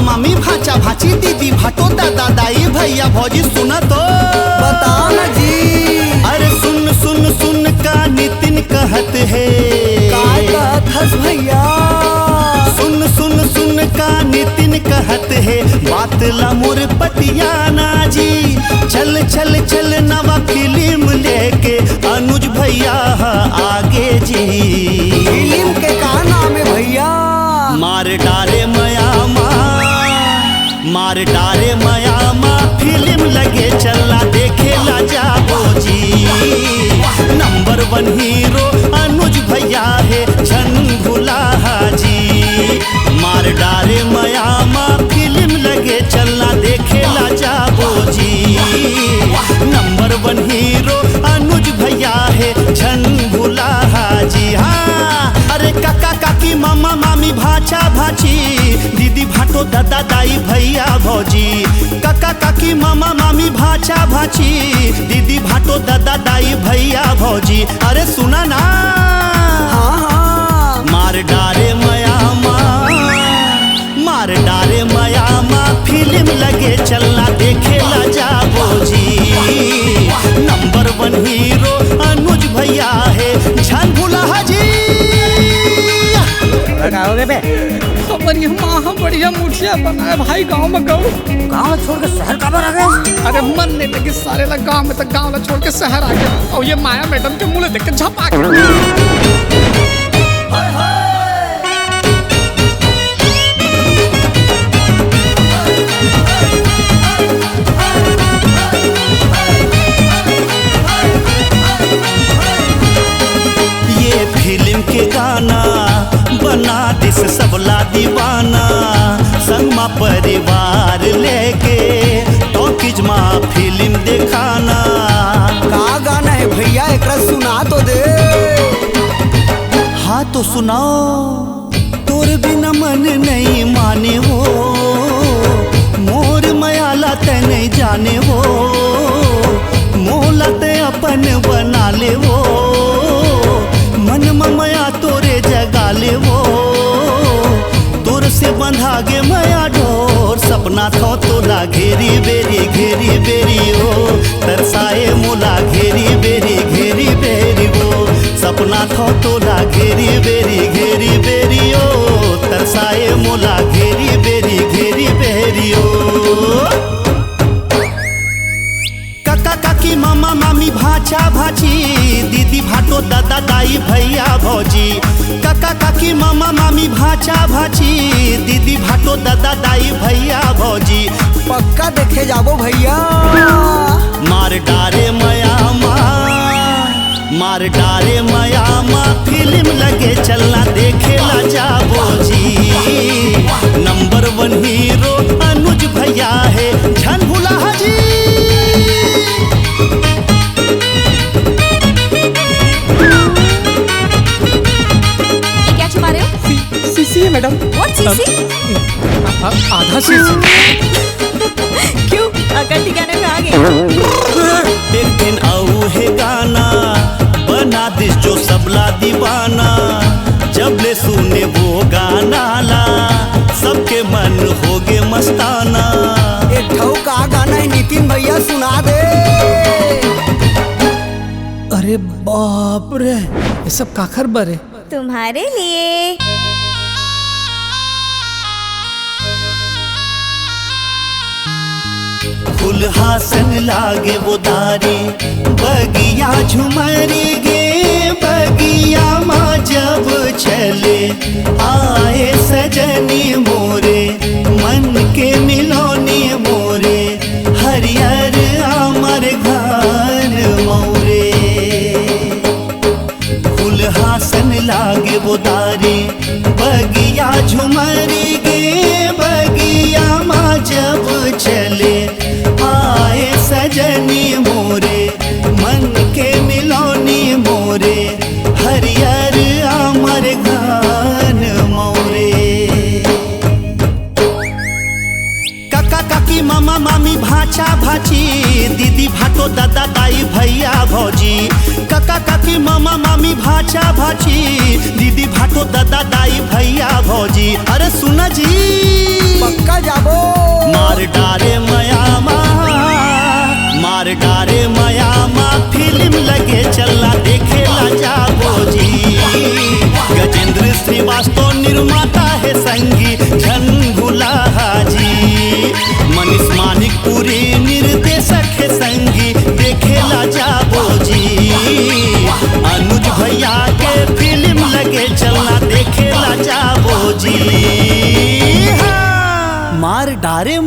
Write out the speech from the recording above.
मामी भाचा भाची दीदी भाटो दादा दाई भैया भौजी सुना तो बताओ ना जी। अरे सुन सुन सुन का नितिन कहत है कहत हस भैया। सुन सुन सुन का नितिन कहत है बात ला मोर पटियाना जी। चल चल चल नवा फिल्म लेके अनुज भैया आगे जी। फिल्म के का नाम है भैया? मार डाले मयामा, मार डाले मयामा फिल्म लगे चलना देखे ला जाबो जी। नंबर 1 हीरो अनुज भैया है छन भुलाहा जी। मार डाले मयामा फिल्म लगे चलना देखे ला जाबो जी। नंबर 1 हीरो अनुज भैया है छन भुलाहा जी। हाँ अरे काका काकी मामा मामी भाचा भाची दीदी भाटो दादा दाई भैया भौजी। काका काकी मामा मामी भाचा भाची दीदी भाटो दादा दाई भैया भौजी। अरे सुना ना हाँ हाँ। मार डारे मयामा, मार डारे मयामा फिल्म लगे चलना देखे ला जाबो जी। नंबर 1 हीरो अनुज भैया है छन भुलाहा जी। बे बढ़िया माँ बढ़िया मुठिया बनाए भाई। गांव में गऊ गाँव छोड़ के शहर कब आ गए? अरे मन नहीं लगे सारे लोग गांव में, तक गांव ला छोड़ के शहर आ गए। और ये माया मैडम के मुँह देख के झपा के। ये फिल्म के गाना बना दिस सबला दीवाना। संगमा परिवार लेके टॉकीज माँ फिल्म दिखाना। का गाना है भैया एक सुना तो दे। हाँ तो सुनाओ। तोर बिना मन नहीं माने वो, मोर मयाला ते नहीं जाने वो, मोला ते अपन बना ले वो, मन मया तोरे जगा ले वो, तोर से बंधा गे मया ढोर। सपना थो तोला घेरी बेरी ओ, तरसाए मोला घेरी बेरी वो। सपना थो तोला घेरी बेरी ओ, तरसाए मोला घेरी बेरी ओ। काका काकी मामा मामी भाचा भाची दीदी भाटो दादा दाई भैया भौजी। काका काकी मामा मामी भाचा भाची दीदी भाटो दादा दाई भैया भौजी। पक्का देखे जाबो भैया। मार डारे मयामा, मार डारे मयामा फिल्म लगे चलना देखे ला जाबो जी। नंबर 1 हीरो अनुज भैया है छन भुलाहा जी। सीसी है मैडम। What सीसी? आधा सीसी। क्यों अकल ठिकाने में आ गए? एक दिन आऊ है गाना बना दिस जो सबला दीवाना। जब ले सुने वो गाना ला सबके मन हो गे मस्ताना। एक ठौ का गाना है नितिन भैया सुना दे। अरे बाप रे ये सब काखर बरे। तुम्हारे लिए। फुल हासन लागे वो दारी बगिया झुमरी गे। बगिया माँ जब चले आए सजनी मोरे, मन के मिलोनी मोरे, हरियर अमर घर मोरे। फुल हासन लागे वो दारी बगिया झुमरी गे। बगिया माँ जब चले आए सजनी मोरे, मन भौजी, काका काकी मामा मामी भाचा भाची, दीदी भाटो दादा दाई भैया भौजी। अरे सुना जी पक्का जाबो। मार डारे मयामा, मार डारे मयामा, फिल्म लगे चलना देखेला जाबो जी। गजेंद्र श्रीवास्तव निर्माता है संगी झंगुला जी, मनीष मानिकपुरी निर्देशक है संगी देखेला जाबो जी। अनुज भैया के फिल्म लगे चलना देखेला जाबो जी। मार डारे